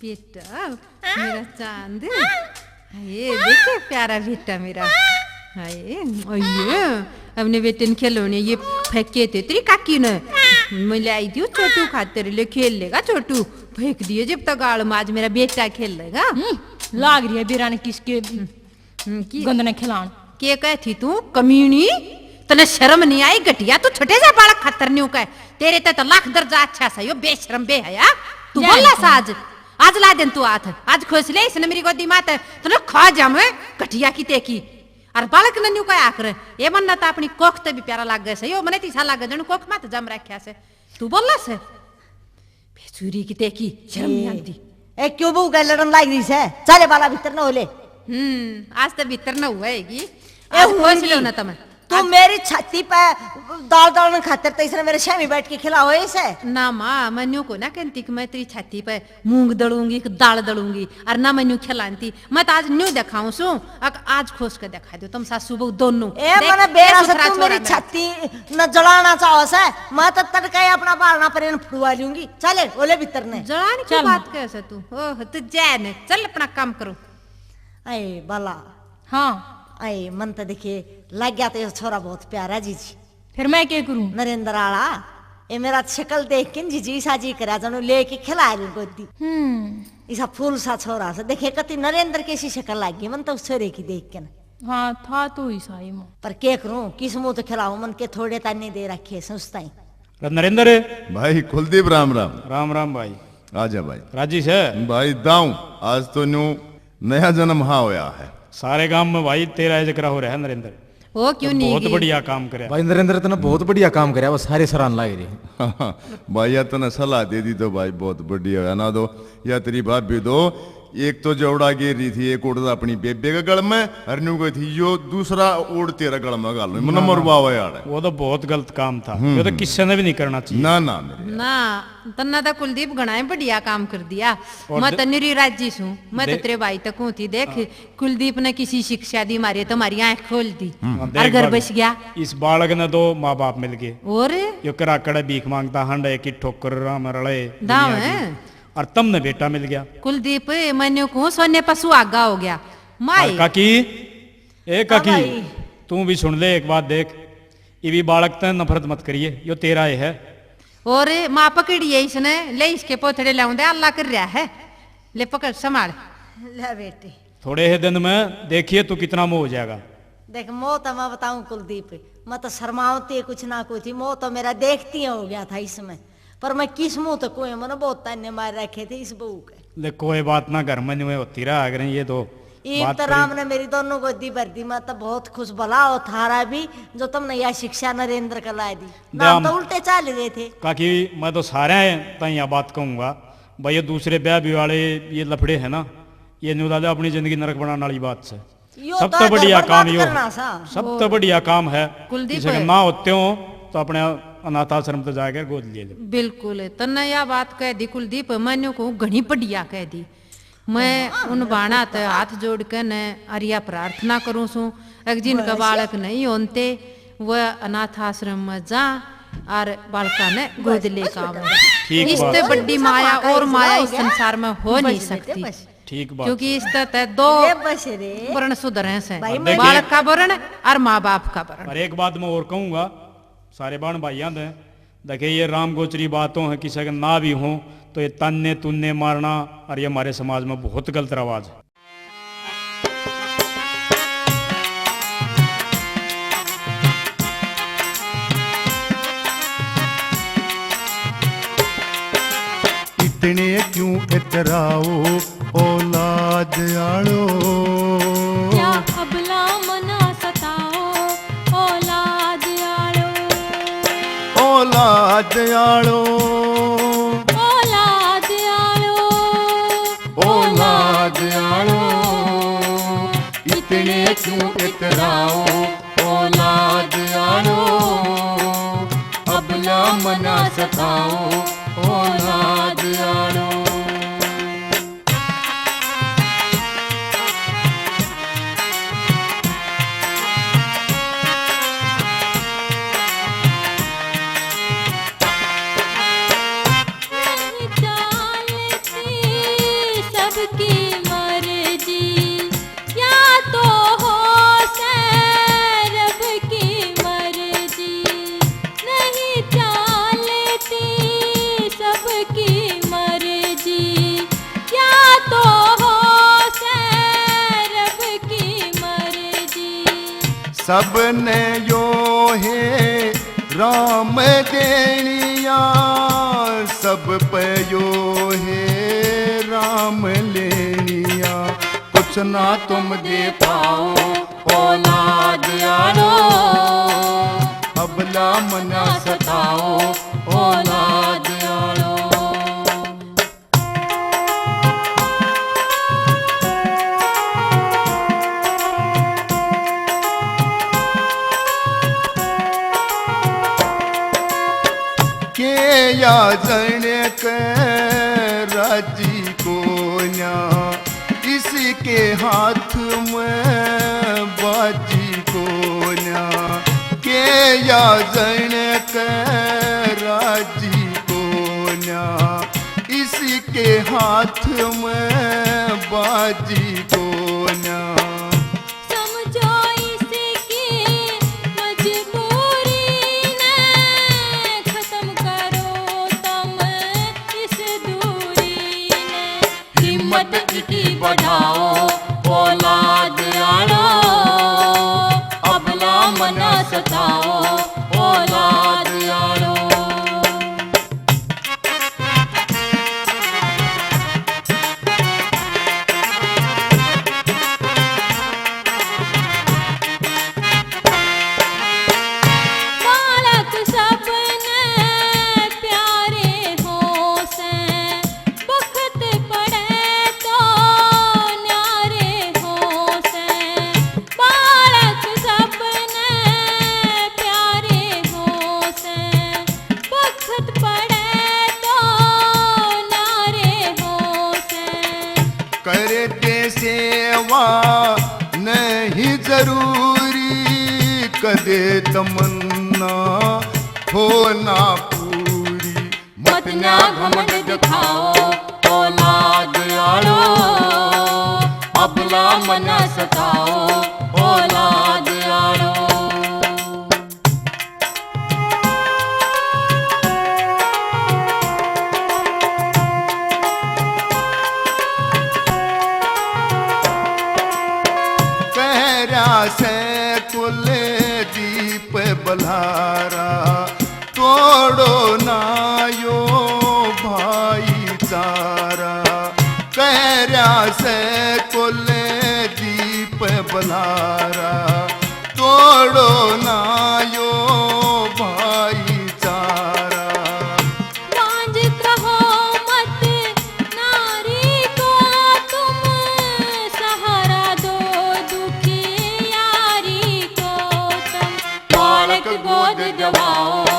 बेटा मेरा चांद, ये देखे प्यारा बेटा मेरा। हाय ये अपने बेटे ने खिलौने ये फेंके थे तेरी काकी ने, मैं लाई थी छोटू खातिर ले खेल लेगा छोटू, फेंक दिए जब तक गाड़ में, आज मेरा बेटा खेल लेगा। लाग रही है बिराने किसके गंदने खिलान। के कहती तू कमीनी, तने शर्म नहीं आई घटिया, तू छोटे जा बालक खातर नहीं कह, तेरे तो लाख दर्जा अच्छा सा यो बेशरम बेहया। तू बोला सा आज ला दिन तू आथ, आज खुश ले इसने मेरी गोदी मात तने खा जाम घटिया की ते की, और बालक ने न्यू क्या आकर ये मनना तो अपनी कोख ते भी प्यारा लाग गए से, यो मने तीसा लाग जण कोख मात जम रख्या से, तू बोला से बेचूरी की ते की शर्म नहीं आती। ए क्यों बहू का लड़न लाग रही से, चले बाला भीतर न होले। आज तो भीतर न हुएगी, आज खुश लो ना तुम। तू मेरी छाती पे दाल डालने खातिर तो इसने मेरे शामी बैठ के खिलाओ इसे ना। माँ मनु को ना कहती कि मैं तेरी छाती पे मूंग दलूंगी दाल दलूंगी, और ना मनु खिलाती, मैं तो आज न्यू दिखाऊं सू, आज खोस के दिखा दो तुम सासू बहू दोनों। ए मने बेरा से तू मेरी छाती न जलाना चाहो से, मैं तो तड़का अपना बालना पर फुड़वा लूंगी। चले ओले भीतर ने जलाने की बात कैसे तू, ओह तू जैन चल अपना काम करो। अरे बाला हाँ अरे मन तो देखिए लग गया तो ये छोरा बहुत प्यारा जीजी। फिर मैं क्या करूं? नरेंद्र आला ये मेरा शक्ल देख के जीजी साजी करा जानू लेके खिला रही गोदी। ऐसा फूल सा छोरा सा देखे कति नरेंद्र कैसी शक्ल लगी मन तो उस छोरे की देख के ना। हाँ था तो ईसा ही मो, पर क्या करूं किस मुंह तो खिलाऊं, मन के थोड़े ताने दे रखे सोचता ही। नरेंद्र भाई कुलदीप राम राम। राम राम भाई। आजा भाई। राजी से भाई दाऊं आज तो न्यू नया जन्म हाँ होया है, सारे गांव में भाई तेरा जिक्र हो रहा है नरेंद्र। ओ क्यों नहीं, बहुत बढ़िया काम करे भाई नरेंद्र तने बहुत बढ़िया काम करे, वो सारे सराहना लाग रही। भाई या तने सलाह दे दी तो भाई बहुत बढ़िया है ना, दो या तेरी भाभी दो, एक तो जोड़ा गिर रही थी, एक उड़ता अपनी बेबे के गल में, हरन्यू गई थी यो दूसरा उड़ तेरा गल में गाल में मन मरवावा यार। वो तो बहुत गलत काम था, ये तो किसी ने भी नहीं करना चाहिए। ना ना मेरे ना तन्ना तो कुलदीप घना बढ़िया काम कर दिया, मैं तो निरी राजी हूँ, मैं तो तेरे भाई तक हूँ थी। देख कुलदीप ने किसी शिक्षा दी मारी तो हमारी आंख खोल दी और घर बस गया। इस बालक ने दो माँ बाप मिल गए और यो कराकड़ भीख मांगता हंडे की ठोकर राम रड़े दाव है, और तुमने बेटा मिल गया। कुलदीप मैंने को सोने पशु आगा हो गया माई। काकी ए काकी तू भी सुन ले एक बात देख, ये भी बालक ते नफरत मत करिए, यो तेरा ही है। और माँ पकड़ी है इसने, ले इसके पोथड़े लाऊं दे अल्लाह कर रहा है, ले पकड़ संभाल ले बेटे थोड़े ही दिन में देखिए तू कितना मोह हो जाएगा। देख मोह तो मैं बताऊं कुलदीप, मैं तो शर्मावती कुछ ना कुछ थी, मोह तो मेरा देखती हो गया था इसमें, पर मैं किस मुंह तो कोई मैंने बहुत ताने मार रखे थे इस बहू के। ले कोई बात ना, घर में होती रहा अगर ये तो एक तो राम ने मेरी दोनों गोदी भर दी, मैं तो बहुत खुश भला हो थारा भी जो तुमने यह शिक्षा नरेंद्र का ला दी, नाम तो उल्टे चाल रहे थे। काकी मैं तो सारे यह बात कहूंगा भाई, ये दूसरे ब्याह भी वाले ये लफड़े है ना, ये न्यू दादा अपनी जिंदगी नरक बनाने वाली बात से सब तो बढ़िया काम यो, सब तो बढ़िया काम है। किसी के माँ होते हो तो अपने अनाथ आश्रम तो जाकर गोद ले लो। बिल्कुल तन्ने यह बात कह दी कुलदीप, मैंने को घनी बढ़िया कह दी। मैं उन बाणा ते हाथ जोड़ के न अरिया प्रार्थना करूं सू, एक जिनका बालक नहीं होते वह अनाथ आश्रम में जा और बालका ने गोद लेकर आवे। इससे बड़ी माया और माया इस संसार में हो नहीं सकती। ठीक बात, क्योंकि इस तरह दो वर्ण सुधरे से, बालक का वर्ण और माँ बाप का वर्ण। और एक बात मैं और कहूंगा सारे बाण भाइयों ने, देखिए ये राम गोचरी बातों है, किसी का ना भी हो तो ये तन्ने तुन्ने मारना और ये हमारे समाज में बहुत गलत रवाज है। इतने क्यों इतराओ औलाद आड़ो, क्या अबला मना सताओ औलाद आड़ो, औलाद आड़ो, औलाद आड़ो, औलाद आड़ो। इतने क्यों इतराओ औलाद आड़ो, अबला मना सताओ औलाद आड़ो। सबने यो है राम देनिया, सब पे यो है राम लेनिया। कुछ ना तुम दे पाओ औलाद यारो, अबला मना सताओ औलाद यारो। के या जन के राजी को न्या, इसके हाथ में बाजी को न्या। के या जन के राजी को न्या, इसके हाथ में बाजी को न्या। समझो इसकी मजबूरी ने, खत्म करो तुम इस दूरी ने। हिम्मत की बढ़ाओ औलाद यारो, अबला मना सताओ औलाद यारो। बालक सबने प्यारे हो से, वक्त पड़े तो न्यारे हो से। बालक सबने प्यारे हो से, वक्त पड़े तो न्यारे हो से। करे दे सेवा नहीं जरूरी, कदे तमन्ना हो ना पूरी। मत ना घमंड दिखाओ औलाद यारो, अबला मना सताओ औलाद यारो। कहरा से कुल दीप बल्हारा, तोड़ो ना यो भाईचारा। कहरा से कुल दीप बल्हारा, तोड़ो ना यो भाईचारा। बांझ कहो मत नारी को तुम, सहारा दो दुखी यारी को तुम। बालक गोद दबाओ